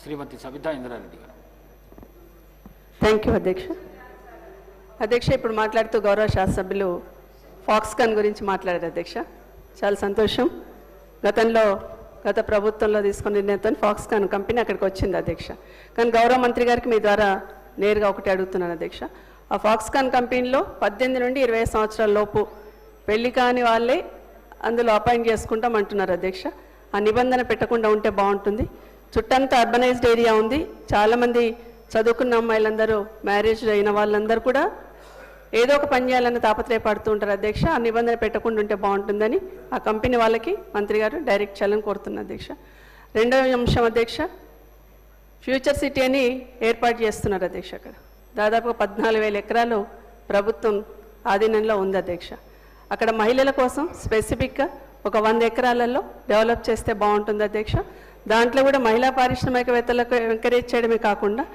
శ్రీమతి సబితా ఇంద్రారెడ్డి గారు. Thank you అధ్యక్ష. అధ్యక్ష, ఇప్పుడు మాట్లాడుతూ గౌరవ శాసనసభ్యులు ఫాక్స్కాన్ గురించి మాట్లాడారు అధ్యక్ష. చాలా సంతోషం. గత ప్రభుత్వంలో తీసుకున్న నిర్ణయంతో ఫాక్స్కాన్ కంపెనీ అక్కడికి వచ్చింది అధ్యక్ష. కానీ గౌరవ మంత్రి గారికి మీ ద్వారా నేరుగా ఒకటి అడుగుతున్నాను అధ్యక్ష. ఆ ఫాక్స్కాన్ కంపెనీలో 18 నుండి 20 సంవత్సరాల లోపు పెళ్లి కాని వాళ్ళే అందులో అపాయింట్ చేసుకుంటాం అంటున్నారు అధ్యక్ష. ఆ నిబంధన పెట్టకుండా ఉంటే బాగుంటుంది. చుట్టంతా అర్బనైజ్డ్ ఏరియా ఉంది. చాలామంది చదువుకున్న అమ్మాయిలందరూ మ్యారేజ్ అయిన వాళ్ళందరూ కూడా ఏదో ఒక పని చేయాలని తాపత్రయపడుతూ ఉంటారు అధ్యక్ష. ఆ నిబంధన పెట్టకుండా ఉంటే బాగుంటుందని ఆ కంపెనీ వాళ్ళకి మంత్రి గారు డైరెక్ట్ చేయాలని కోరుతున్నారు అధ్యక్ష. రెండవ అంశం అధ్యక్ష, ఫ్యూచర్ సిటీ అని ఏర్పాటు చేస్తున్నారు అధ్యక్ష. అక్కడ దాదాపుగా 14,000 ఎకరాలు ప్రభుత్వం ఆధీనంలో ఉంది అధ్యక్ష. అక్కడ మహిళల కోసం స్పెసిఫిక్గా ఒక 100 ఎకరాలలో డెవలప్ చేస్తే బాగుంటుంది అధ్యక్ష. దాంట్లో కూడా మహిళా పారిశ్రామికవేత్తలకు ఎంకరేజ్ చేయడమే కాకుండా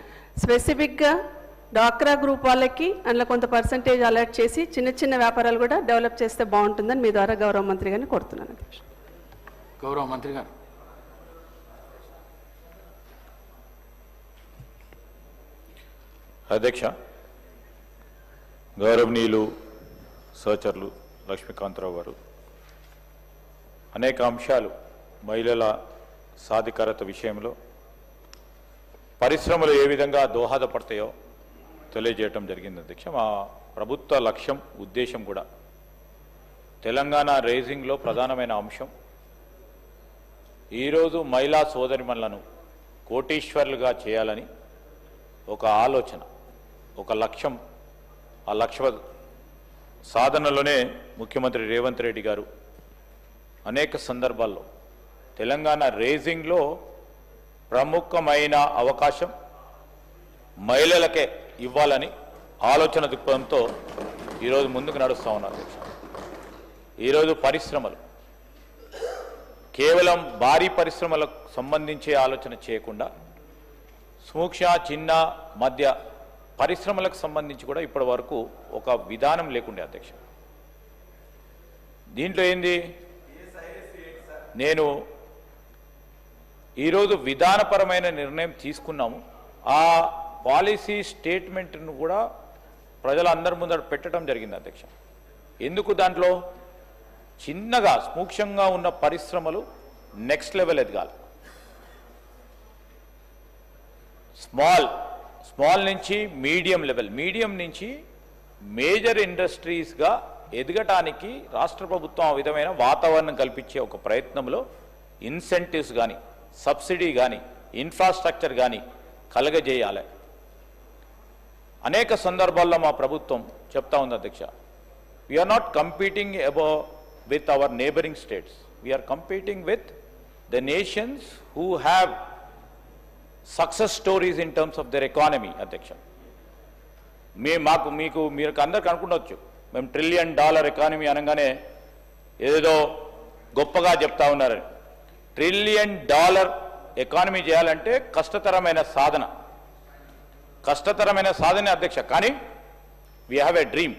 స్పెసిఫిక్గా డాక్రా గ్రూప్ వాళ్ళకి అందులో కొంత పర్సంటేజ్ అలర్ట్ చేసి చిన్న చిన్న వ్యాపారాలు కూడా డెవలప్ చేస్తే బాగుంటుందని మీ ద్వారా గౌరవ మంత్రి గారిని కోరుతున్నాను అధ్యక్ష. గౌరవ మంత్రి గారు. అధ్యక్ష, గౌరవనీయులు సహచరులు లక్ష్మీకాంతరావు గారు అనేక అంశాలు మహిళల సాధికారత విషయంలో పరిశ్రమలు ఏ విధంగా దోహదపడతాయో తెలియజేయటం జరిగింది అధ్యక్ష. మా ప్రభుత్వ లక్ష్యం ఉద్దేశం కూడా తెలంగాణ రైజింగ్లో ప్రధానమైన అంశం ఈరోజు మహిళా సోదరిమణులను కోటీశ్వర్లుగా చేయాలని ఒక ఆలోచన, ఒక లక్ష్యం. ఆ లక్ష్య సాధనలోనే ముఖ్యమంత్రి రేవంత్ రెడ్డి గారు అనేక సందర్భాల్లో తెలంగాణ రైజింగ్లో ప్రముఖమైన అవకాశం మహిళలకే ఇవ్వాలని ఆలోచన దృక్పథంతో ఈరోజు ముందుకు నడుస్తూ ఉన్నారు అధ్యక్ష. ఈరోజు పరిశ్రమలు కేవలం భారీ పరిశ్రమలకు సంబంధించే ఆలోచన చేయకుండా సూక్ష్మ చిన్న మధ్య పరిశ్రమలకు సంబంధించి కూడా ఇప్పటి వరకు ఒక విధానం లేకుండే అధ్యక్ష. దీంట్లో ఏంది, నేను ఈరోజు విధానపరమైన నిర్ణయం తీసుకున్నాము. ఆ పాలసీ స్టేట్మెంట్ను కూడా ప్రజలందరి ముందర పెట్టడం జరిగింది అధ్యక్ష. ఎందుకు దాంట్లో చిన్నగా సూక్ష్మంగా ఉన్న పరిశ్రమలు నెక్స్ట్ లెవెల్ ఎదగాలి. స్మాల్ నుంచి మీడియం లెవెల్, మీడియం నుంచి మేజర్ ఇండస్ట్రీస్గా ఎదగటానికి రాష్ట్ర ప్రభుత్వం ఆ విధమైన వాతావరణం కల్పించే ఒక ప్రయత్నంలో ఇన్సెంటివ్స్ కానీ సబ్సిడీ కానీ ఇన్ఫ్రాస్ట్రక్చర్ కానీ కలగజేయాలి. అనేక సందర్భాల్లో మా ప్రభుత్వం చెప్తా ఉంది అధ్యక్ష, we are not competing with our neighbouring states, we are competing with the nations who have success stories in terms of their economy అధ్యక్ష. మీరు అందరికి అనుకుండొచ్చు, మేము $1 ట్రిలియన్ ఎకానమీ అనగానే ఏదో గొప్పగా చెప్తా ఉన్నారని. $1 ట్రిలియన్ ఎకానమీ చేయాలంటే కష్టతరమైన సాధన అధ్యక్ష. కానీ వీ హ్యావ్ ఎ డ్రీమ్.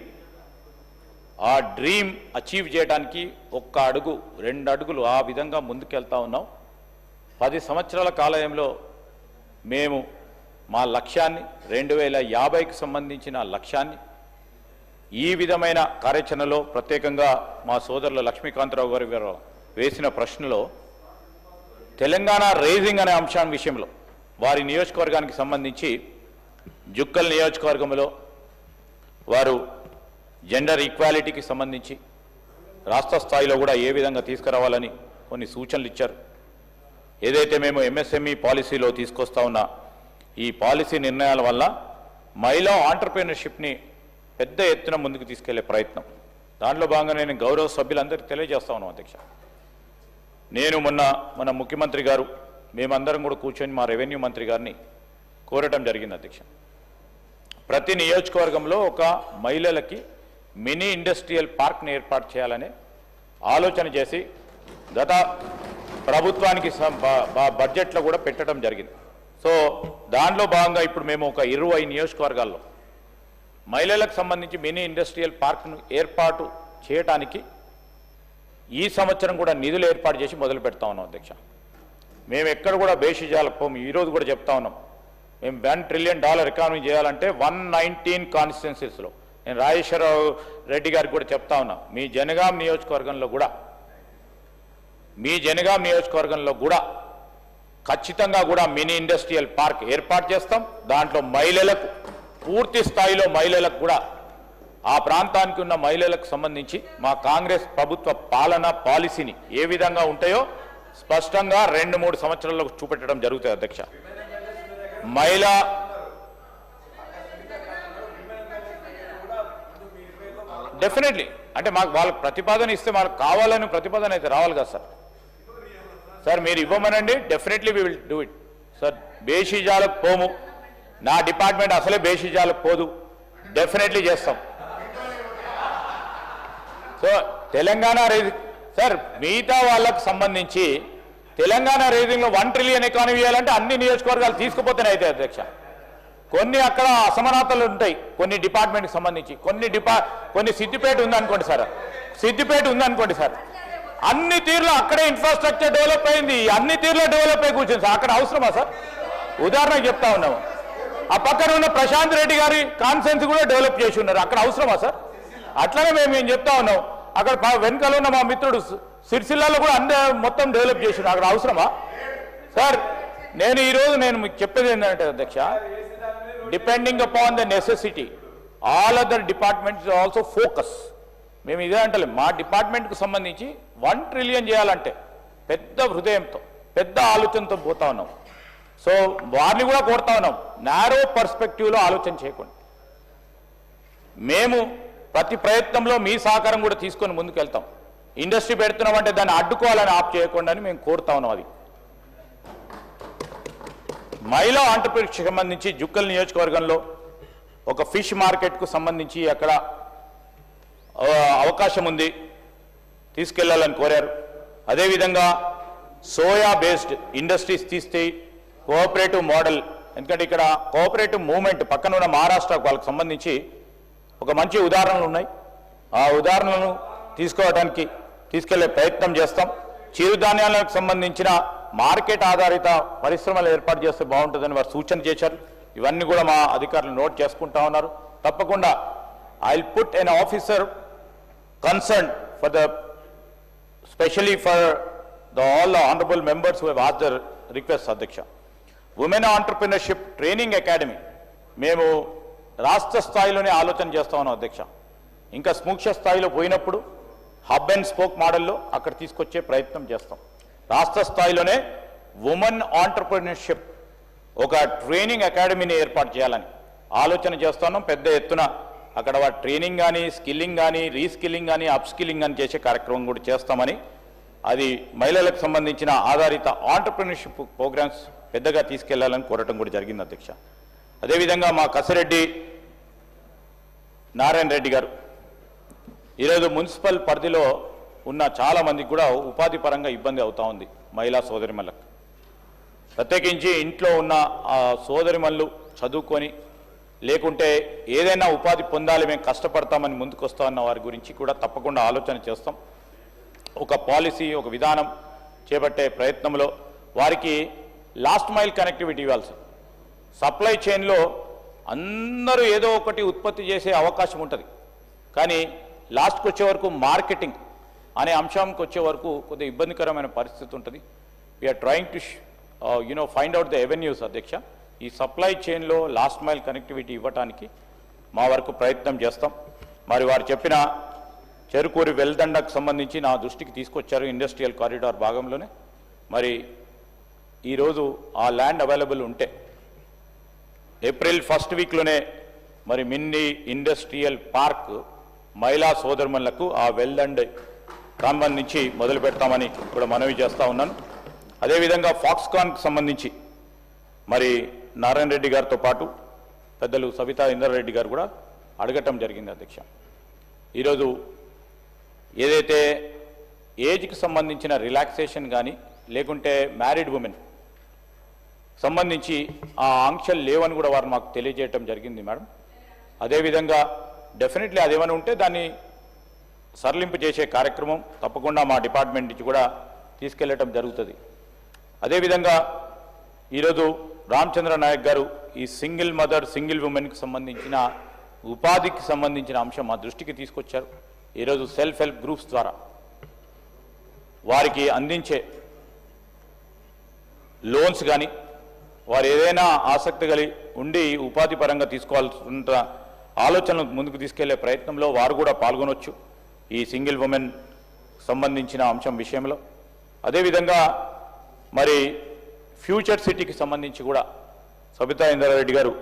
ఆ డ్రీమ్ అచీవ్ చేయడానికి 1 అడుగు 2 అడుగులు ఆ విధంగా ముందుకెళ్తా ఉన్నాం. 10 సంవత్సరాల కాలంలో మేము మా లక్ష్యాన్ని 2050కి సంబంధించిన లక్ష్యాన్ని ఈ విధమైన కార్యాచరణలో ప్రత్యేకంగా మా సోదరులు లక్ష్మీకాంతరావు గారు వేసిన ప్రశ్నలో తెలంగాణ రైజింగ్ అనే అంశం విషయంలో వారి నియోజకవర్గానికి సంబంధించి జుక్కల్ నియోజకవర్గంలో వారు జెండర్ ఈక్వాలిటీకి సంబంధించి రాష్ట్ర స్థాయిలో కూడా ఏ విధంగా తీసుకురావాలని కొన్ని సూచనలు ఇచ్చారు. ఏదైతే మేము ఎంఎస్ఎంఈ పాలసీలో తీసుకొస్తా ఉన్న ఈ పాలసీ నిర్ణయాల వల్ల మహిళా ఆంటర్ప్రీనర్షిప్ని పెద్ద ఎత్తున ముందుకు తీసుకెళ్లే ప్రయత్నం, దాంట్లో భాగంగా నేను గౌరవ సభ్యులందరికీ తెలియజేస్తా ఉన్నాం అధ్యక్ష. నేను మన ముఖ్యమంత్రి గారు మేమందరం కూడా కూర్చొని మా రెవెన్యూ మంత్రి గారిని కోరటం జరిగింది అధ్యక్ష. ప్రతి నియోజకవర్గంలో ఒక మహిళలకి మినీ ఇండస్ట్రియల్ పార్క్ని ఏర్పాటు చేయాలనే ఆలోచన చేసి గత ప్రభుత్వానికి బడ్జెట్లో కూడా పెట్టడం జరిగింది. సో దానిలో భాగంగా ఇప్పుడు మేము ఒక 20 నియోజకవర్గాల్లో మహిళలకు సంబంధించి మినీ ఇండస్ట్రియల్ పార్క్ను ఏర్పాటు చేయడానికి ఈ సంవత్సరం కూడా నిధులు ఏర్పాటు చేసి మొదలు పెడతా ఉన్నాం అధ్యక్ష. మేము ఎక్కడ కూడా బేషిజాలకు పోము. ఈరోజు కూడా చెప్తా ఉన్నాం, మేము $1 ట్రిలియన్ ఎకానమీ చేయాలంటే 119 కాన్స్టిట్యున్సీస్లో. నేను రాజేశ్వరరావు రెడ్డి గారికి కూడా చెప్తా ఉన్నా, మీ జనగాం నియోజకవర్గంలో కూడా ఖచ్చితంగా కూడా మినీ ఇండస్ట్రియల్ పార్క్ ఏర్పాటు చేస్తాం. దాంట్లో మహిళలకు పూర్తి స్థాయిలో మహిళలకు కూడా ఆ ప్రాంతానికి ఉన్న మహిళలకు సంబంధించి మా కాంగ్రెస్ ప్రభుత్వ పాలసీని ఏ విధంగా ఉంటాయో స్పష్టంగా 2-3 సంవత్సరాల్లో చూపెట్టడం జరుగుతుంది అధ్యక్ష. మహిళా డెఫినెట్లీ అంటే మాకు వాళ్ళకి ప్రతిపాదన ఇస్తే మాకు కావాలని ప్రతిపాదన అయితే రావాలి కదా సార్ మీరు ఇవ్వమనండి, definitely we will do it sir. బేషిజాలకు పోము, నా డిపార్ట్మెంట్ అసలే బేషిజాలకు పోదు, డెఫినెట్లీ చేస్తాం. సో తెలంగాణ సార్ మిగతా వాళ్ళకు సంబంధించి తెలంగాణ రేజింగ్లో 1 ట్రిలియన్ ఎకానమీ చేయాలంటే అన్ని నియోజకవర్గాలు తీసుకుపోతేనే అయితే అధ్యక్ష. కొన్ని అక్కడ అసమానతలు ఉంటాయి కొన్ని డిపార్ట్మెంట్కి సంబంధించి, కొన్ని సిద్దిపేట ఉందనుకోండి సార్, అన్ని తీరులో అక్కడే ఇన్ఫ్రాస్ట్రక్చర్ డెవలప్ అయింది, అన్ని తీరులో డెవలప్ అయి కూర్చుంది సార్. అక్కడ అవసరమా సార్? ఉదాహరణకు చెప్తా ఉన్నాము, ఆ పక్కన ఉన్న ప్రశాంత్ రెడ్డి గారి కాన్సెన్స్ కూడా డెవలప్ చేసి ఉన్నారు, అక్కడ అవసరమా సార్? అట్లనే మేము చెప్తా ఉన్నాం, అక్కడ వెనకాల ఉన్న మా మిత్రుడు సిరిసిల్లాలో కూడా మొత్తం డెవలప్ చేసి ఉన్నారు, అక్కడ అవసరమా సార్? నేను మీకు చెప్పేది ఏంటంటే అధ్యక్ష, depending upon the necessity all other departments also focus. మేము ఇదే అంటలేం, మా డిపార్ట్మెంట్కి సంబంధించి 1 ట్రిలియన్ చేయాలంటే పెద్ద హృదయంతో పెద్ద ఆలోచనతో పోతా ఉన్నాం. సో వారిని కూడా కోరుతా ఉన్నాం, నారో పర్స్పెక్టివ్లో ఆలోచన చేయకుండా మేము ప్రతి ప్రయత్నంలో మీ సహకారం కూడా తీసుకొని ముందుకు వెళ్తాం. ఇండస్ట్రీ పెడుతున్నామంటే దాన్ని అడ్డుకోవాలని ఆప్ చేయకుండా అని మేము కోరుతా ఉన్నాం. అది మహిళా ఆంటర్‌ప్రెన్యూర్‌షిప్‌కి సంబంధించి జుక్కల్ నియోజకవర్గంలో ఒక ఫిష్ మార్కెట్కు సంబంధించి అక్కడ అవకాశం ఉంది, తీసుకెళ్లాలని కోరారు. అదేవిధంగా సోయా బేస్డ్ ఇండస్ట్రీస్ తీస్తే కోఆపరేటివ్ మోడల్, ఎందుకంటే ఇక్కడ కోఆపరేటివ్ మూవ్మెంట్ పక్కన ఉన్న మహారాష్ట్ర వాళ్ళకి సంబంధించి ఒక మంచి ఉదాహరణలు ఉన్నాయి. ఆ ఉదాహరణలను తీసుకెళ్లే ప్రయత్నం చేస్తాం. చిరుధాన్యాలకు సంబంధించిన మార్కెట్ ఆధారిత పరిశ్రమలు ఏర్పాటు చేస్తే బాగుంటుందని వారు సూచన చేశారు. ఇవన్నీ కూడా మా అధికారులు నోట్ చేసుకుంటా ఉన్నారు. తప్పకుండా I will put N officer concern for the specially for all the honourable members who have asked the request అధ్యక్ష. ఉమెన్ ఆంటర్‌ప్రెన్యూర్‌షిప్ ట్రైనింగ్ అకాడమీ మేము రాష్ట్ర స్థాయిలోనే ఆలోచన చేస్తా ఉన్నాం అధ్యక్ష. ఇంకా సూక్ష్మ స్థాయిలో పోయినప్పుడు హబ్ అండ్ స్పోక్ మోడల్లో అక్కడ తీసుకొచ్చే ప్రయత్నం చేస్తాం. రాష్ట్ర స్థాయిలోనే ఉమెన్ ఆంటర్‌ప్రెన్యూర్‌షిప్ ఒక ట్రైనింగ్ అకాడమీని ఏర్పాటు చేయాలని ఆలోచన చేస్తున్నాం. పెద్ద ఎత్తున అక్కడ వారి ట్రైనింగ్ కానీ స్కిల్లింగ్ కానీ రీస్కిల్లింగ్ కానీ అప్స్కిల్లింగ్ కానీ చేసే కార్యక్రమం కూడా చేస్తామని, అది మహిళలకు సంబంధించిన ఆధారిత ఆంటర్‌ప్రెన్యూర్‌షిప్ ప్రోగ్రామ్స్ పెద్దగా తీసుకెళ్లాలని కోరటం కూడా జరిగింది అధ్యక్ష. అదేవిధంగా మా కసిరెడ్డి నారాయణ రెడ్డి గారు ఈరోజు మున్సిపల్ పరిధిలో ఉన్న చాలా మందికి కూడా ఉపాధి పరంగా ఇబ్బంది అవుతా ఉంది. మహిళా సోదరిమణులకు ప్రత్యేకించి ఇంట్లో ఉన్న ఆ సోదరిమణులు చదువుకొని లేకుంటే ఏదైనా ఉపాధి పొందాలి, మేము కష్టపడతామని ముందుకు వస్తా ఉన్న వారి గురించి కూడా తప్పకుండా ఆలోచన చేస్తాం. ఒక పాలసీ, ఒక విధానం చేపట్టే ప్రయత్నంలో వారికి లాస్ట్ మైల్ కనెక్టివిటీ ఇవ్వాల్సి. సప్లై చైన్లో అందరూ ఏదో ఒకటి ఉత్పత్తి చేసే అవకాశం ఉంటుంది, కానీ లాస్ట్కి వచ్చే వరకు మార్కెటింగ్ అనే అంశానికి వచ్చే వరకు కొద్దిగా ఇబ్బందికరమైన పరిస్థితి ఉంటుంది. We are trying to find out the avenues అధ్యక్ష. ఈ సప్లై చైన్లో లాస్ట్ మైల్ కనెక్టివిటీ ఇవ్వడానికి మా వరకు ప్రయత్నం చేస్తాం. మరి వారు చెప్పిన చెరుకూరి వెల్దండకు సంబంధించి నా దృష్టికి తీసుకొచ్చారు ఇండస్ట్రియల్ కారిడార్ భాగంలోనే. మరి ఈరోజు ఆ ల్యాండ్ అవైలబుల్ ఉంటే ఏప్రిల్ 1st వీక్లోనే మరి మినీ ఇండస్ట్రియల్ పార్క్ మహిళా సోదరుమణులకు ఆ వెల్దండ్ సంబంధించి మొదలు పెడతామని కూడా మనవి చేస్తూ ఉన్నాను. అదేవిధంగా ఫాక్స్కాన్కి సంబంధించి మరి నారాయణ రెడ్డి గారితో పాటు పెద్దలు సబితా ఇంద్రారెడ్డి గారు కూడా అడగటం జరిగింది అధ్యక్ష. ఈరోజు ఏదైతే ఏజ్కి సంబంధించిన రిలాక్సేషన్ కానీ లేకుంటే మ్యారీడ్ ఉమెన్ సంబంధించి ఆ ఆంక్షలు లేవని కూడా వారు మాకు తెలియజేయటం జరిగింది మేడం. అదేవిధంగా డెఫినెట్లీ అదేమైనా ఉంటే దాన్ని సరళింపు చేసే కార్యక్రమం తప్పకుండా మా డిపార్ట్మెంట్ నుంచి కూడా తీసుకెళ్లటం జరుగుతుంది. అదేవిధంగా ఈరోజు రామచంద్ర నాయక్ గారు ఈ సింగిల్ మదర్ సింగిల్ ఉమెన్కి సంబంధించిన ఉపాధికి సంబంధించిన అంశం మా దృష్టికి తీసుకొచ్చారు. ఈరోజు సెల్ఫ్ హెల్ప్ గ్రూప్స్ ద్వారా వారికి అందించే లోన్స్ కానీ వారు ఏదైనా ఆసక్తి కలిగి ఉండి ఉపాధి పరంగా తీసుకోవాల్సిన ఆలోచనలు ముందుకు తీసుకెళ్లే ప్రయత్నంలో వారు కూడా పాల్గొనవచ్చు ఈ సింగిల్ ఉమెన్ సంబంధించిన అంశం విషయంలో. అదేవిధంగా మరి ఫ్యూచర్ సిటీకి సంబంధించి కూడా సబితా ఇంద్రారెడ్డి గారు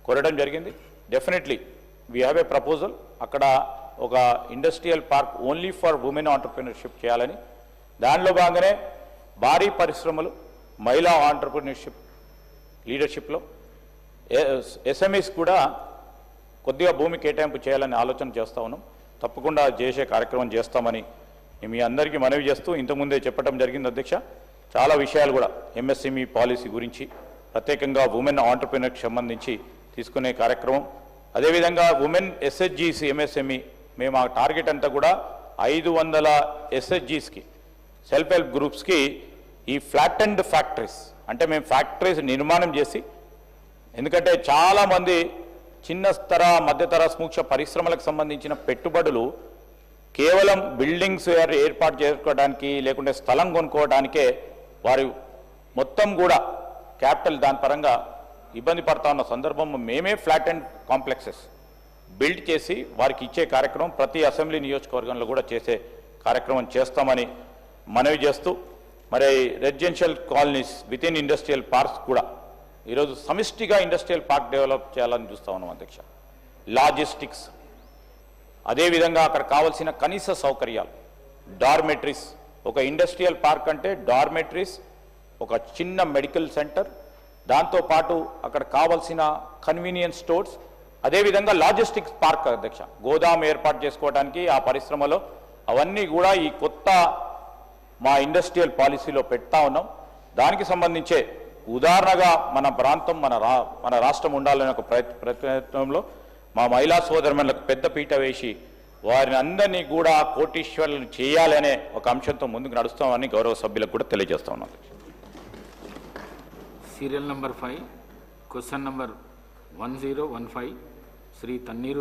కోరడం జరిగింది. Definitely we have a proposal, అక్కడ ఒక industrial park only for women entrepreneurship చేయాలని. దానిలో భాగంగానే భారీ పరిశ్రమలు మహిళా ఆంటర్ప్రినర్షిప్ లీడర్షిప్లో ఎస్ఎంఈస్ కూడా కొద్దిగా భూమి కేటాయింపు చేయాలని ఆలోచన చేస్తూ ఉన్నాం. తప్పకుండా చేసే కార్యక్రమం చేస్తామని మీ అందరికీ మనవి చేస్తూ ఇంతకుముందే చెప్పడం జరిగింది అధ్యక్ష. చాలా విషయాలు కూడా ఎంఎస్ఎంఈ పాలసీ గురించి ప్రత్యేకంగా ఉమెన్ ఆంటర్ప్రినర్కి సంబంధించి తీసుకునే కార్యక్రమం. అదేవిధంగా ఉమెన్ ఎస్హెచ్జీస్ ఎంఎస్ఎంఈ మేము ఆ టార్గెట్ అంతా కూడా 500 ఎస్హెచ్జీస్కి సెల్ఫ్ హెల్ప్ గ్రూప్స్కి ఈ ఫ్లాట్ అండ్ ఫ్యాక్టరీస్ అంటే మేము ఫ్యాక్టరీస్ నిర్మాణం చేసి, ఎందుకంటే చాలామంది చిన్న స్తర మధ్యతర సూక్ష్మ పరిశ్రమలకు సంబంధించిన పెట్టుబడులు కేవలం బిల్డింగ్స్ ఏర్పాటు చేసుకోవడానికి లేకుంటే స్థలం కొనుక్కోవడానికే వారు మొత్తం కూడా క్యాపిటల్ దాని పరంగా ఇబ్బంది పడతా ఉన్న సందర్భం మేమే ఫ్లాట్ అండ్ కాంప్లెక్సెస్ బిల్డ్ చేసి వారికి ఇచ్చే కార్యక్రమం ప్రతి అసెంబ్లీ నియోజకవర్గంలో కూడా చేసే కార్యక్రమం చేస్తామని మనవి చేస్తూ, మరి residential colonies with in industrial parks కూడా ఈరోజు సమిష్టిగా ఇండస్ట్రియల్ పార్క్ డెవలప్ చేయాలని చూస్తూ ఉన్నాం అధ్యక్ష. లాజిస్టిక్స్, అదేవిధంగా అక్కడ కావాల్సిన కనీస సౌకర్యాలు, డార్మెటరీస్, ఒక ఇండస్ట్రియల్ పార్క్ అంటే డార్మెటరీస్, ఒక చిన్న మెడికల్ సెంటర్, దాంతోపాటు అక్కడ కావాల్సిన కన్వీనియన్స్ స్టోర్స్, అదేవిధంగా లాజిస్టిక్స్ పార్క్ అధ్యక్ష, గోదాం ఏర్పాటు చేసుకోవడానికి ఆ పరిశ్రమలో అవన్నీ కూడా ఈ కొత్త మా ఇండస్ట్రియల్ పాలసీలో పెడతా ఉన్నాం. దానికి సంబంధించే ఉదాహరణగా మన ప్రాంతం మన రాష్ట్రం ఉండాలనే ఒక ప్రయత్నంలో మా మహిళా సోదరులకు పెద్ద పీట వేసి వారిని అందరినీ కూడా కోటీశ్వరులను చేయాలనే ఒక అంశంతో ముందుకు నడుస్తామని గౌరవ సభ్యులకు కూడా తెలియజేస్తా ఉన్నాం. Serial number 5 question number 1015 Shri Thanneeru